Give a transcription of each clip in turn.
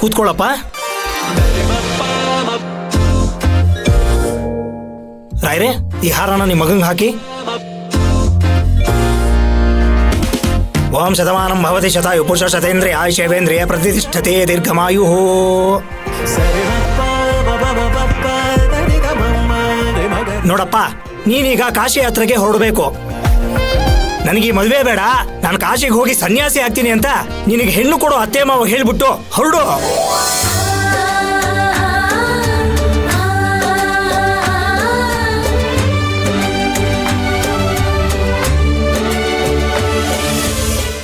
ಕೂತ್ಕೊಳ್ಳಪ್ಪ. ರಾಯ್ರೆ, ಈ ಹಾರನ ನಿಮ್ಮ ಮಗಂಗೆ ಹಾಕಿ. ಓಂ ಶತಮಾನಂ ಭವತಿ ಶತಾಯು ಪುರುಷ ಶತೇಂದ್ರಿಯ ಆಯುಷೇವೇಂದ್ರಿಯ ಪ್ರತಿಷ್ಠತೆ ದೀರ್ಘಮಾಯು. ನೋಡಪ್ಪ, ನೀನೀಗ ಕಾಶಿ ಯಾತ್ರೆಗೆ ಹೊರಡಬೇಕು. ನನಗೆ ಮದುವೆ ಬೇಡ, ನಾನು ಕಾಶಿಗೆ ಹೋಗಿ ಸನ್ಯಾಸಿ ಆಗ್ತೀನಿ ಅಂತ ನಿನಗೆ ಹೆಣ್ಣು ಕೊಡೋ ಅತ್ತೆ ಮಾವ ಹೇಳ್ಬಿಟ್ಟು ಹೊರಡು.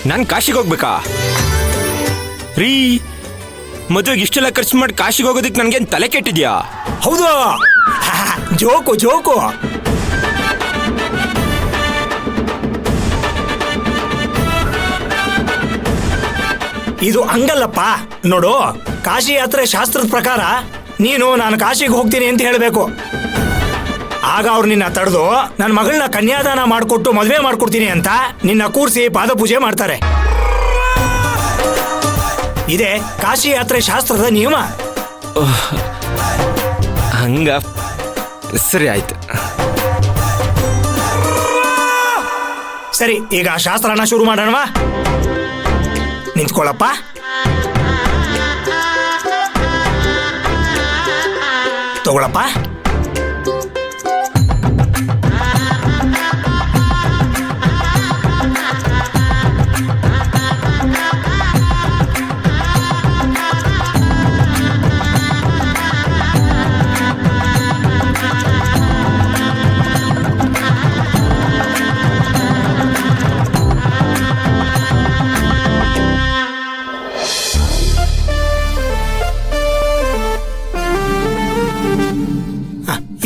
ನಾನು ಕಾಶಿಗೆ ಹೋಗ್ಬೇಕಾ ರೀ? ಮದುವೆಗೆ ಇಷ್ಟೆಲ್ಲ ಖರ್ಚು ಮಾಡಿ ಕಾಶಿಗೆ ಹೋಗೋದಕ್ಕೆ ನನಗೇನು ತಲೆ ಕೆಟ್ಟಿದ್ಯಾ? ಹೌದು, ಜೋಕು ಜೋಕು. ಇದು ಹಂಗಲ್ಲಪ್ಪ. ನೋಡು, ಕಾಶಿ ಯಾತ್ರೆ ಶಾಸ್ತ್ರದ ಪ್ರಕಾರ ನೀನು ನಾನು ಕಾಶಿಗೆ ಹೋಗ್ತೀನಿ ಅಂತ ಹೇಳಬೇಕು. ಆಗ ಅವ್ರು ನಿನ್ನ ತಡೆದು ನನ್ನ ಮಗಳನ್ನ ಕನ್ಯಾದಾನ ಮಾಡಿಕೊಟ್ಟು ಮದುವೆ ಮಾಡ್ಕೊಡ್ತೀನಿ ಅಂತ ನಿನ್ನ ಕೂರಿಸಿ ಪಾದಪೂಜೆ ಮಾಡ್ತಾರೆ. ಇದೇ ಕಾಶಿ ಯಾತ್ರೆ ಶಾಸ್ತ್ರದ ನಿಯಮ. ಹಂಗ ಸರಿ ಆಯ್ತು. ಸರಿ, ಈಗ ಶಾಸ್ತ್ರನ ಶುರು ಮಾಡೋಣವಾ? ನಿಂತ್ಕೊಳ್ಳಪ್ಪ. ತಗೊಳಪ್ಪ.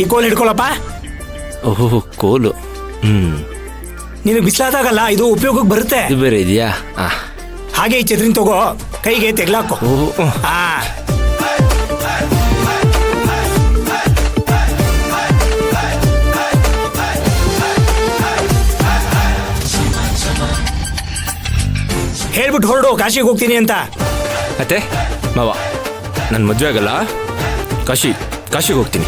ಈ ಕೋಲ್ ಹಿಡ್ಕೊಳಪ್ಪ. ಓಹೋ, ಕೋಲು. ನಿನಗೆ ಬಿಸಿಲಾದಾಗಲ್ಲ ಇದು ಉಪಯೋಗಕ್ಕೆ ಬರುತ್ತೆ. ಇದು ಬೇರೆ ಇದೆಯಾ? ಹಾಗೆ ಈ ಛತ್ರಿನ ತಗೋ, ಕೈಗೆ ತೆಗ್ಲಾಕೋ. ಹೇಳ್ಬಿಟ್ಟು ಹೊರಡು, ಕಾಶಿಗೆ ಹೋಗ್ತೀನಿ ಅಂತ. ಅತ್ತೆ ಮಾವ, ನನ್ನ ಮದುವೆ ಆಗಲ್ಲ, ಕಾಶಿಗೆ ಹೋಗ್ತೀನಿ.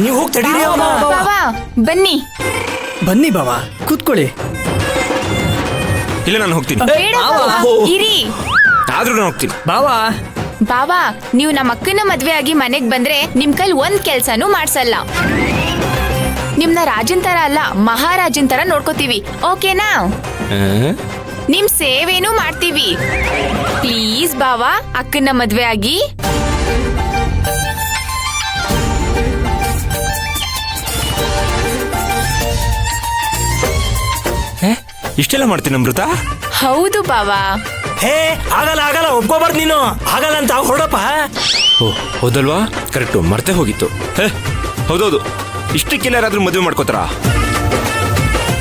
ನೀವು ಹೋಗಿ ತಡೀರಿ. ಬನ್ನಿ ಬನ್ನಿ ಬಾವಾ, ಕೂತ್ಕೊಳ್ಳಿ. ಇಲ್ಲ, ನಾನು ಹೋಗ್ತೀನಿ. ಇರಿ. ಆದ್ರೂ ನಾನು ಹೋಗ್ತೀನಿ. ಬಾವಾ, ನೀವು ನಮ್ಮ ಅಕ್ಕನ ಮದ್ವೆ ಆಗಿ ಮನೆಗ್ ಬಂದ್ರೆ ನಿಮ್ ಕೈಲಿ ಒಂದ್ ಕೆಲ್ಸನೂ ಮಾಡ್ಸಲ್ಲ. ನಿಮ್ನ ರಾಜನ್ ತರ ಅಲ್ಲ, ಮಹಾರಾಜನ್ ತರ ನೋಡ್ಕೋತೀವಿ. ಓಕೆನಾ? ನಿಮ್ ಸೇವೆನೂ ಮಾಡ್ತೀವಿ. ಪ್ಲೀಸ್ ಬಾವಾ, ಅಕ್ಕನ ಮದ್ವೆ ಆಗಿ. ಇಷ್ಟೆಲ್ಲ ಮಾಡ್ತೀನಿ ಅಮೃತ? ಹೌದು ಬಾವಾ. ಹೇ, ಆಗಲ್ಲ, ಒಪ್ಕೋಬಾರ್ದು ನೀನು. ಆಗಲ್ಲ ಅಂತ ಹೊರಡಪ್ಪ. ಓ, ಹೌದಲ್ವಾ? ಕರೆಕ್ಟು, ಮರ್ತೆ ಹೋಗಿತ್ತು. ಹೌದೌದು, ಇಷ್ಟಕ್ಕೆಲ್ಲ ಯಾರಾದ್ರೂ ಮದುವೆ ಮಾಡ್ಕೋತಾರ?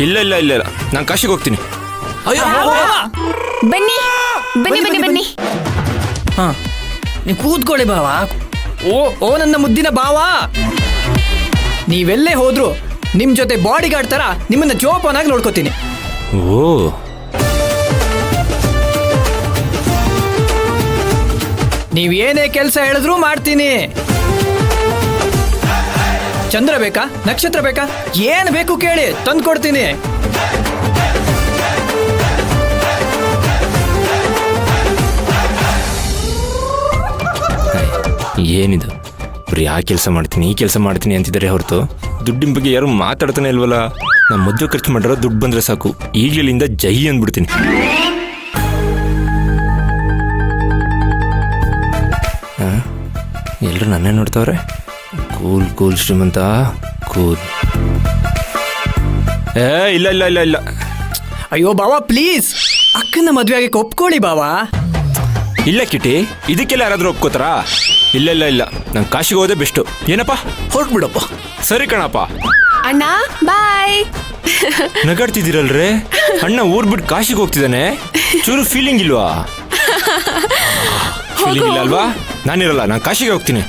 ಇಲ್ಲ, ನಾನು ಕಾಶಿಗೆ ಹೋಗ್ತೀನಿ. ಬನ್ನಿ. ಹಾ, ನೀವು ಕೂತ್ಕೊಳ್ಳಿ ಬಾವಾ. ಓ ನನ್ನ ಮುದ್ದಿನ ಬಾವಾ, ನೀವೆಲ್ಲೇ ಹೋದ್ರು ನಿಮ್ ಜೊತೆ ಬಾಡಿ ಗಾರ್ಡ್ ತರ ನಿಮ್ಮನ್ನ ಜೋಪಾನಾಗಿ ನೋಡ್ಕೋತೀನಿ. ಓ, ನೀವೇನೇ ಕೆಲಸ ಹೇಳಿದ್ರು ಮಾಡ್ತೀನಿ. ಚಂದ್ರ ಬೇಕಾ, ನಕ್ಷತ್ರ ಬೇಕಾ, ಏನ್ ಬೇಕು ಕೇಳಿ ತಂದು ಕೊಡ್ತೀನಿ. ಏನಿದು ಬರೀ ಆ ಕೆಲಸ ಮಾಡ್ತೀನಿ ಈ ಕೆಲಸ ಮಾಡ್ತೀನಿ ಅಂತಿದ್ದಾರೆ ಹೊರತು ದುಡ್ಡಿನ ಬಗ್ಗೆ ಯಾರು ಮಾತಾಡ್ತಾನೆ ಇಲ್ವಲ್ಲ. ನಾನು ಮದುವೆ ಖರ್ಚು ಮಾಡಿರೋ ದುಡ್ಡು ಬಂದ್ರೆ ಸಾಕು, ಈಗಲಿಂದ ಜೈ ಅಂದ್ಬಿಡ್ತೀನಿ. ಎಲ್ಲರೂ ನನ್ನೇ ನೋಡ್ತಾವ್ರೆ. ಕೂಲ್ ಶ್ರೀಮಂತ, ಕೂಲ್. ಇಲ್ಲ. ಅಯ್ಯೋ ಬಾವಾ, ಪ್ಲೀಸ್ ಅಕ್ಕನ ಮದುವೆ ಆಗಿ ಒಪ್ಕೊಳ್ಳಿ ಬಾವಾ. ಇಲ್ಲ ಕಿಟಿ, ಇದಕ್ಕೆಲ್ಲ ಯಾರಾದ್ರೂ ಒಪ್ಕೋತಾರಾ? ಇಲ್ಲ, ನಾನು ಕಾಶಿಗೆ ಹೋದೆ ಬೆಸ್ಟು. ಏನಪ್ಪ, ಹೊರಟ್ಬಿಡಪ್ಪ. ಸರಿ ಕಣಪ್ಪ. ಅಣ್ಣ ಬಾಯ್. ನಗಾಡ್ತಿದ್ದೀರಲ್ರೇ? ಅಣ್ಣ ಊರ್ ಬಿಟ್ಟು ಕಾಶಿಗೆ ಹೋಗ್ತಿದ್ದಾನೆ. ಚೂರು ಫೀಲಿಂಗ್ ಇಲ್ವಾ? ಫೀಲಿಂಗ್ ಇಲ್ಲ ಅಲ್ವಾ? ನಾನಿರಲ್ಲ, ನಾನು ಕಾಶಿಗೆ ಹೋಗ್ತೀನಿ.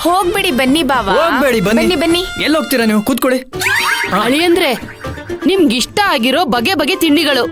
ಹೋಗ್ಬೇಡಿ, ಬನ್ನಿ ಬಾವಾ. ಹೋಗ್ಬೇಡಿ, ಬನ್ನಿ. ಎಲ್ಲಿ ಹೋಗ್ತೀರಾ ನೀವು? ಕೂತ್ಕೊಳ್ಳಿ. ಅಳಿಯಂದ್ರೆ ನಿಮ್ಗಿಷ್ಟ ಆಗಿರೋ ಬಗೆ ಬಗೆ ತಿಂಡಿಗಳು